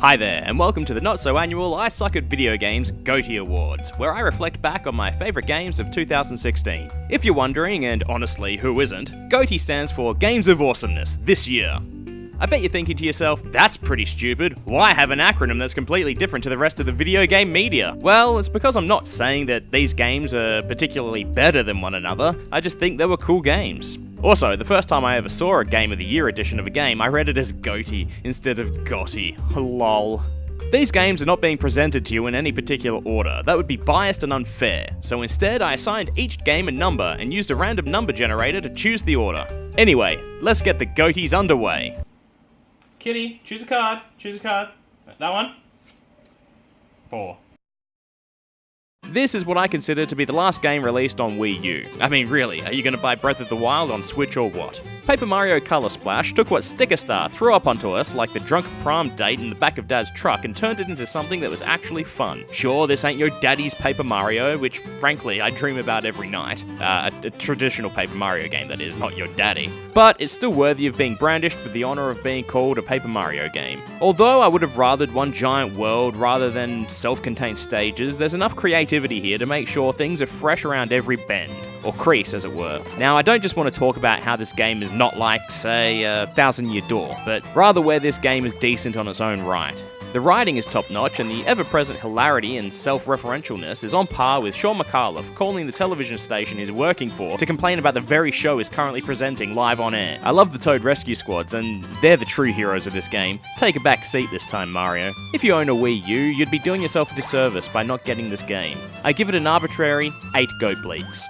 Hi there, and welcome to the not-so-annual I Suck at Video Games GOATY Awards, where I reflect back on my favourite games of 2016. If you're wondering, and honestly, who isn't, GOATY stands for Games of Awesomeness This Year. I bet you're thinking to yourself, that's pretty stupid, why have an acronym that's completely different to the rest of the video game media? Well, it's because I'm not saying that these games are particularly better than one another, I just think they were cool games. Also, the first time I ever saw a Game of the Year edition of a game, I read it as GOATY instead of GOTY. Lol. These games are not being presented to you in any particular order. That would be biased and unfair. So instead, I assigned each game a number and used a random number generator to choose the order. Anyway, let's get the GOATYs underway. Kitty, choose a card. Choose a card. That one? 4. This is what I consider to be the last game released on Wii U. I mean, really, are you going to buy Breath of the Wild on Switch or what? Paper Mario Color Splash took what Sticker Star threw up onto us like the drunk prom date in the back of Dad's truck and turned it into something that was actually fun. Sure, this ain't your daddy's Paper Mario, which, frankly, I dream about every night. A traditional Paper Mario game, that is, not your daddy. But it's still worthy of being brandished with the honor of being called a Paper Mario game. Although I would have rathered one giant world rather than self-contained stages, there's enough creativity here to make sure things are fresh around every bend, or crease as it were. Now, I don't just want to talk about how this game is not like, say, a Thousand Year Door, but rather where this game is decent on its own right. The writing is top-notch, and the ever-present hilarity and self-referentialness is on par with Sean McAuliffe calling the television station he's working for to complain about the very show he's currently presenting live on air. I love the Toad Rescue Squads, and they're the true heroes of this game. Take a back seat this time, Mario. If you own a Wii U, you'd be doing yourself a disservice by not getting this game. I give it an arbitrary 8 goat bleats.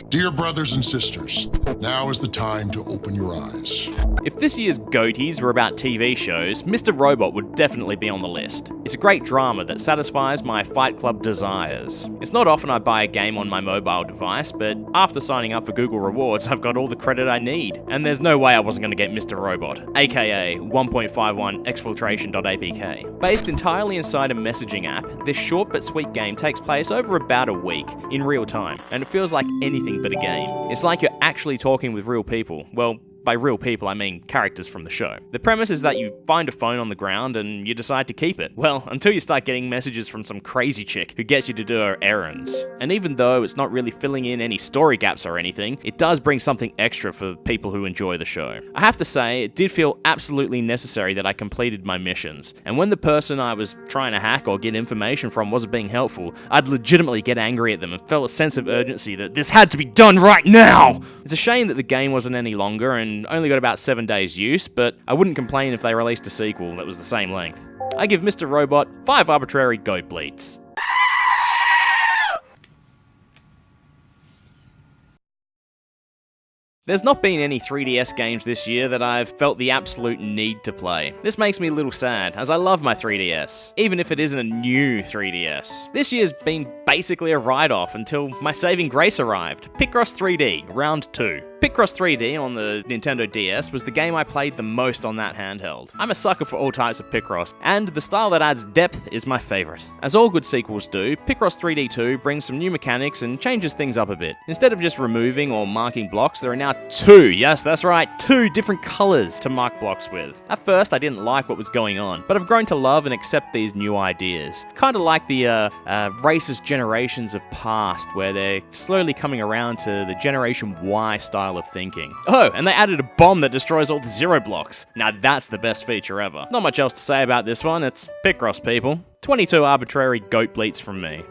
Dear brothers and sisters, now is the time to open your eyes. If this year's GOATYs were about TV shows, Mr. Robot would definitely be on the list. It's a great drama that satisfies my Fight Club desires. It's not often I buy a game on my mobile device, but after signing up for Google Rewards, I've got all the credit I need. And there's no way I wasn't going to get Mr. Robot, aka 1.51 exfiltration.apk. Based entirely inside a messaging app, this short but sweet game takes place over about a week, in real time, and it feels like anything but a game. It's like you're actually talking with real people. Well, by real people, I mean characters from the show. The premise is that you find a phone on the ground and you decide to keep it. Well, until you start getting messages from some crazy chick who gets you to do her errands. And even though it's not really filling in any story gaps or anything, it does bring something extra for people who enjoy the show. I have to say, it did feel absolutely necessary that I completed my missions. And when the person I was trying to hack or get information from wasn't being helpful, I'd legitimately get angry at them and felt a sense of urgency that this had to be done right now! It's a shame that the game wasn't any longer and only got about 7 days use, but I wouldn't complain if they released a sequel that was the same length. I give Mr. Robot 5 arbitrary goat bleats. There's not been any 3DS games this year that I've felt the absolute need to play. This makes me a little sad, as I love my 3DS, even if it isn't a new 3DS. This year's been basically a write-off until my saving grace arrived. Picross 3D, Round 2. Picross 3D on the Nintendo DS was the game I played the most on that handheld. I'm a sucker for all types of Picross, and the style that adds depth is my favourite. As all good sequels do, Picross 3D 2 brings some new mechanics and changes things up a bit. Instead of just removing or marking blocks, there are now 2, yes that's right, 2 different colours to mark blocks with. At first I didn't like what was going on, but I've grown to love and accept these new ideas. Kinda like the racist generations of past, where they're slowly coming around to the Generation Y style of thinking. Oh, and they added a bomb that destroys all the zero blocks. Now that's the best feature ever. Not much else to say about this one, it's Picross people. 22 arbitrary goat bleats from me.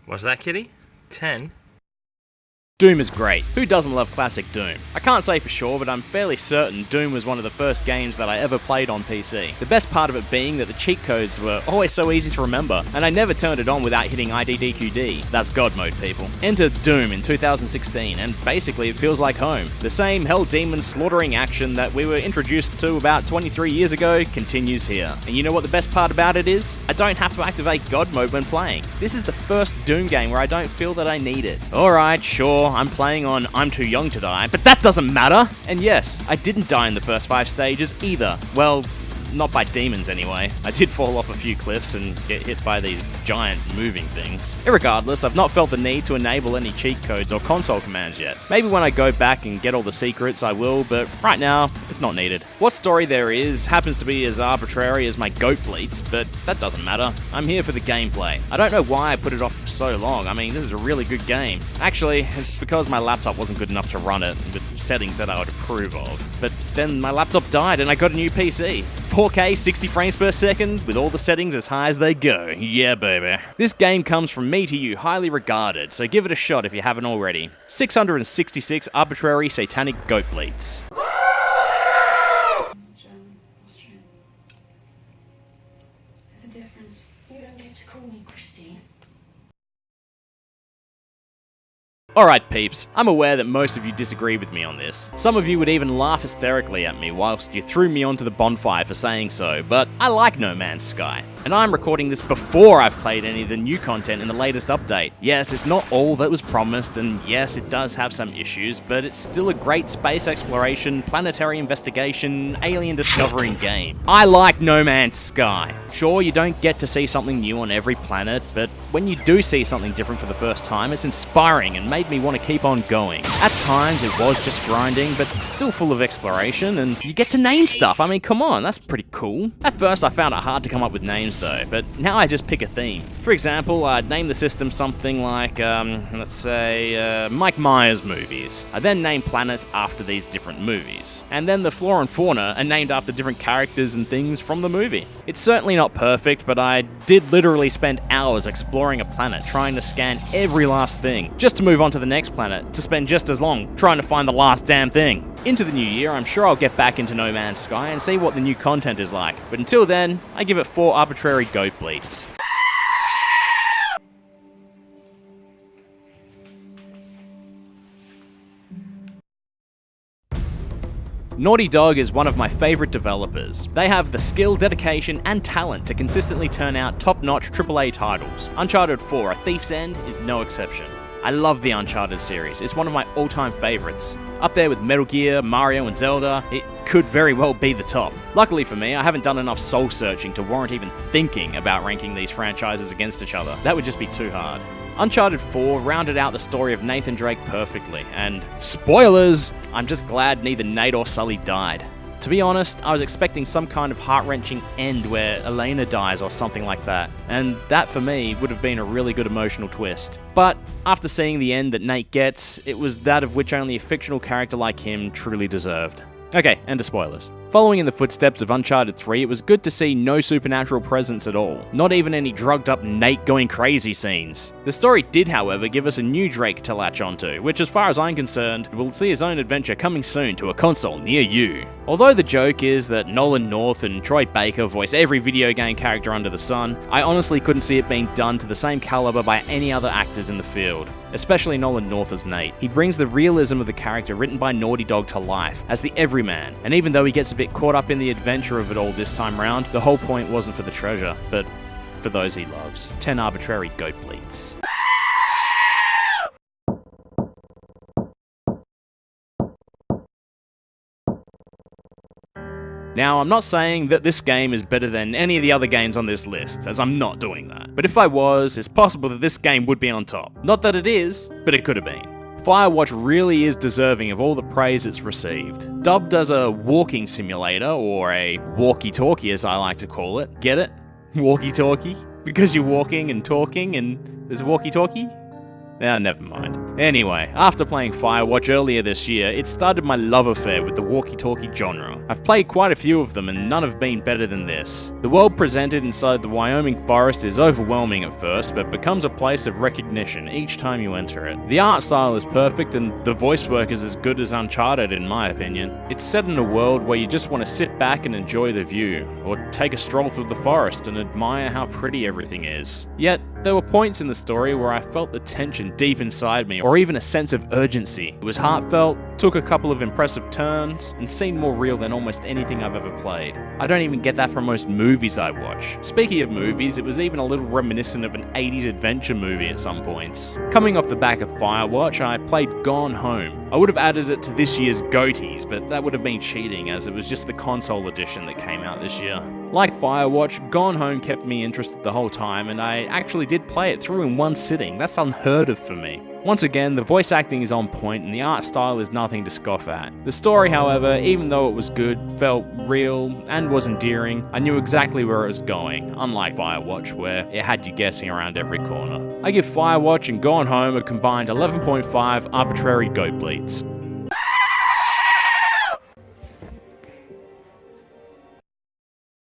What's that, kitty? 10? Doom is great. Who doesn't love classic Doom? I can't say for sure, but I'm fairly certain Doom was one of the first games that I ever played on PC. The best part of it being that the cheat codes were always so easy to remember, and I never turned it on without hitting IDDQD. That's God mode, people. Enter Doom in 2016, and basically it feels like home. The same hell demon slaughtering action that we were introduced to about 23 years ago continues here. And you know what the best part about it is? I don't have to activate God mode when playing. This is the first Doom game where I don't feel that I need it. Alright, sure, I'm playing on I'm Too Young to Die, but that doesn't matter! And yes, I didn't die in the first 5 stages either. Well, not by demons anyway. I did fall off a few cliffs and get hit by these giant moving things. Irregardless, I've not felt the need to enable any cheat codes or console commands yet. Maybe when I go back and get all the secrets I will, but right now, it's not needed. What story there is happens to be as arbitrary as my goat bleats, but that doesn't matter. I'm here for the gameplay. I don't know why I put it off for so long. I mean, this is a really good game. Actually, it's because my laptop wasn't good enough to run it with settings that I would approve of. But then my laptop died and I got a new PC. 4K, 60 frames per second, with all the settings as high as they go. Yeah, baby. This game comes from me to you, highly regarded, so give it a shot if you haven't already. 666 arbitrary satanic goat bleats. There's a difference. You don't get to call me Christine. Alright peeps, I'm aware that most of you disagree with me on this. Some of you would even laugh hysterically at me whilst you threw me onto the bonfire for saying so, but I like No Man's Sky. And I'm recording this before I've played any of the new content in the latest update. Yes, it's not all that was promised, and yes, it does have some issues, but it's still a great space exploration, planetary investigation, alien discovering game. I like No Man's Sky. Sure, you don't get to see something new on every planet, but when you do see something different for the first time, it's inspiring and made me want to keep on going. At times, it was just grinding, but still full of exploration, and you get to name stuff. I mean, come on, that's pretty cool. At first, I found it hard to come up with names though, but now I just pick a theme. For example, I'd name the system something like, let's say, Mike Myers movies. I then name planets after these different movies. And then the flora and fauna are named after different characters and things from the movie. It's certainly not perfect, but I did literally spend hours exploring a planet, trying to scan every last thing, just to move on to the next planet, to spend just as long trying to find the last damn thing. Into the new year, I'm sure I'll get back into No Man's Sky and see what the new content is like, but until then, I give it 4 arbitrary goat bleats. Naughty Dog is one of my favourite developers. They have the skill, dedication, and talent to consistently turn out top-notch AAA titles. Uncharted 4: A Thief's End is no exception. I love the Uncharted series, it's one of my all-time favourites. Up there with Metal Gear, Mario, and Zelda, it could very well be the top. Luckily for me, I haven't done enough soul-searching to warrant even thinking about ranking these franchises against each other. That would just be too hard. Uncharted 4 rounded out the story of Nathan Drake perfectly, and spoilers! I'm just glad neither Nate or Sully died. To be honest, I was expecting some kind of heart-wrenching end where Elena dies or something like that, and that for me would have been a really good emotional twist. But after seeing the end that Nate gets, it was that of which only a fictional character like him truly deserved. Okay, end of spoilers. Following in the footsteps of Uncharted 3, it was good to see no supernatural presence at all, not even any drugged up Nate going crazy scenes. The story did, however, give us a new Drake to latch onto, which as far as I'm concerned, will see his own adventure coming soon to a console near you. Although the joke is that Nolan North and Troy Baker voice every video game character under the sun, I honestly couldn't see it being done to the same caliber by any other actors in the field. Especially Nolan North as Nate. He brings the realism of the character written by Naughty Dog to life, as the everyman, and even though he gets a bit caught up in the adventure of it all this time round, the whole point wasn't for the treasure, but for those he loves. 10 arbitrary goat bleats. Now, I'm not saying that this game is better than any of the other games on this list, as I'm not doing that. But if I was, it's possible that this game would be on top. Not that it is, but it could have been. Firewatch really is deserving of all the praise it's received. Dubbed as a walking simulator, or a walkie-talkie as I like to call it. Get it? Walkie-talkie? Because you're walking and talking and there's a walkie-talkie? Never mind. Anyway, after playing Firewatch earlier this year, it started my love affair with the walkie-talkie genre. I've played quite a few of them and none have been better than this. The world presented inside the Wyoming forest is overwhelming at first, but becomes a place of recognition each time you enter it. The art style is perfect and the voice work is as good as Uncharted in my opinion. It's set in a world where you just want to sit back and enjoy the view, or take a stroll through the forest and admire how pretty everything is. Yet, there were points in the story where I felt the tension deep inside me, or even a sense of urgency. It was heartfelt, took a couple of impressive turns, and seemed more real than almost anything I've ever played. I don't even get that from most movies I watch. Speaking of movies, it was even a little reminiscent of an 80s adventure movie at some points. Coming off the back of Firewatch, I played Gone Home. I would have added it to this year's GOATYs, but that would have been cheating as it was just the console edition that came out this year. Like Firewatch, Gone Home kept me interested the whole time, and I actually did play it through in one sitting. That's unheard of for me. Once again, the voice acting is on point and the art style is nothing to scoff at. The story, however, even though it was good, felt real and was endearing, I knew exactly where it was going, unlike Firewatch, where it had you guessing around every corner. I give Firewatch and Gone Home a combined 11.5 arbitrary goat bleats.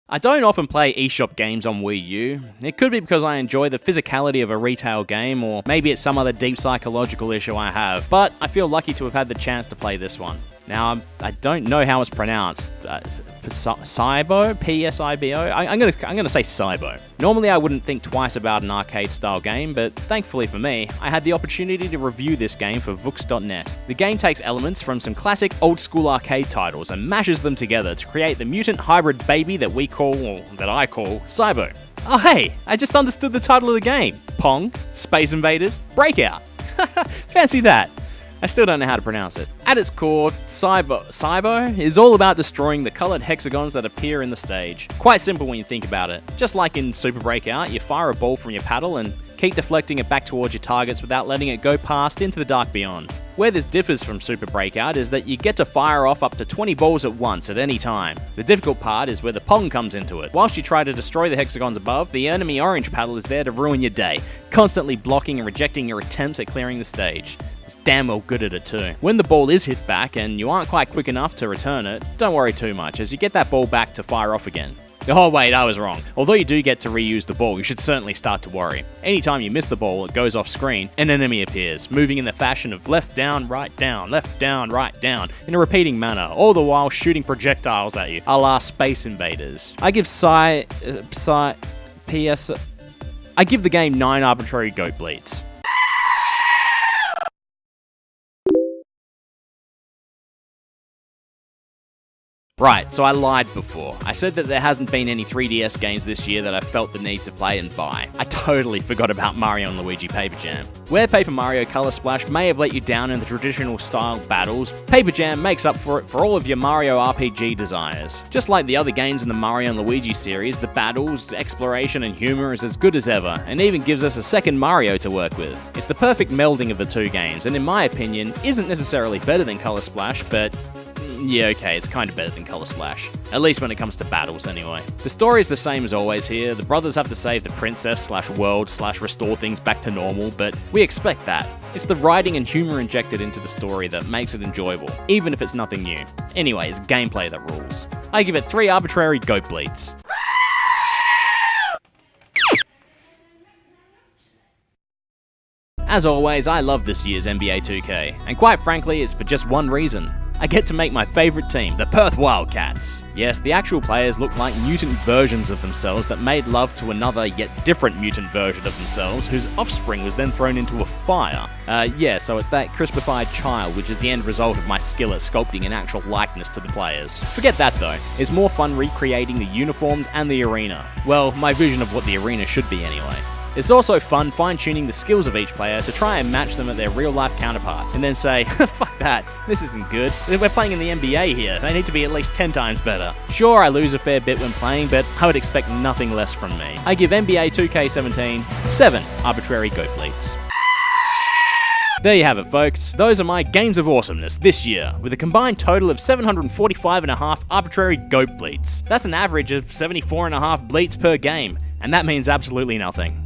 I don't often play eShop games on Wii U. It could be because I enjoy the physicality of a retail game, or maybe it's some other deep psychological issue I have, but I feel lucky to have had the chance to play this one. Now, I don't know how it's pronounced. Psybo? P-S-I-B-O? I'm gonna say Psybo. Normally I wouldn't think twice about an arcade-style game, but thankfully for me, I had the opportunity to review this game for Vux.net. The game takes elements from some classic old-school arcade titles and mashes them together to create the mutant hybrid baby that I call Psybo. Oh hey, I just understood the title of the game. Pong, Space Invaders, Breakout. Fancy that. I still don't know how to pronounce it. At its core, Psybo is all about destroying the coloured hexagons that appear in the stage. Quite simple when you think about it. Just like in Super Breakout, you fire a ball from your paddle and keep deflecting it back towards your targets without letting it go past into the dark beyond. Where this differs from Super Breakout is that you get to fire off up to 20 balls at once at any time. The difficult part is where the Pong comes into it. Whilst you try to destroy the hexagons above, the enemy orange paddle is there to ruin your day, constantly blocking and rejecting your attempts at clearing the stage. It's damn well good at it too. When the ball is hit back and you aren't quite quick enough to return it, don't worry too much as you get that ball back to fire off again. Oh wait, I was wrong. Although you do get to reuse the ball, you should certainly start to worry. Anytime you miss the ball, it goes off screen, an enemy appears, moving in the fashion of left down, right down, left down, right down, in a repeating manner, all the while shooting projectiles at you, a la Space Invaders. I give I give the game 9 arbitrary goat bleats. Right, so I lied before. I said that there hasn't been any 3DS games this year that I felt the need to play and buy. I totally forgot about Mario & Luigi Paper Jam. Where Paper Mario Color Splash may have let you down in the traditional style battles, Paper Jam makes up for it for all of your Mario RPG desires. Just like the other games in the Mario & Luigi series, the battles, exploration and humor is as good as ever, and even gives us a second Mario to work with. It's the perfect melding of the two games, and in my opinion, isn't necessarily better than Color Splash, but yeah, okay, it's kind of better than Color Splash. At least when it comes to battles, anyway. The story is the same as always here. The brothers have to save the princess/world/restore things back to normal, but we expect that. It's the writing and humor injected into the story that makes it enjoyable, even if it's nothing new. Anyway, it's gameplay that rules. I give it 3 arbitrary goat bleats. As always, I love this year's NBA 2K, and quite frankly, it's for just one reason. I get to make my favourite team, the Perth Wildcats. Yes, the actual players look like mutant versions of themselves that made love to another yet different mutant version of themselves whose offspring was then thrown into a fire. So it's that crispified child which is the end result of my skill at sculpting an actual likeness to the players. Forget that though, it's more fun recreating the uniforms and the arena. Well, my vision of what the arena should be anyway. It's also fun fine-tuning the skills of each player to try and match them at their real-life counterparts, and then say, fuck that, this isn't good. We're playing in the NBA here, they need to be at least 10 times better. Sure, I lose a fair bit when playing, but I would expect nothing less from me. I give NBA 2K17 7 arbitrary goat bleats. There you have it, folks. Those are my Games of Awesomeness this year, with a combined total of 745.5 arbitrary goat bleats. That's an average of 74.5 bleats per game, and that means absolutely nothing.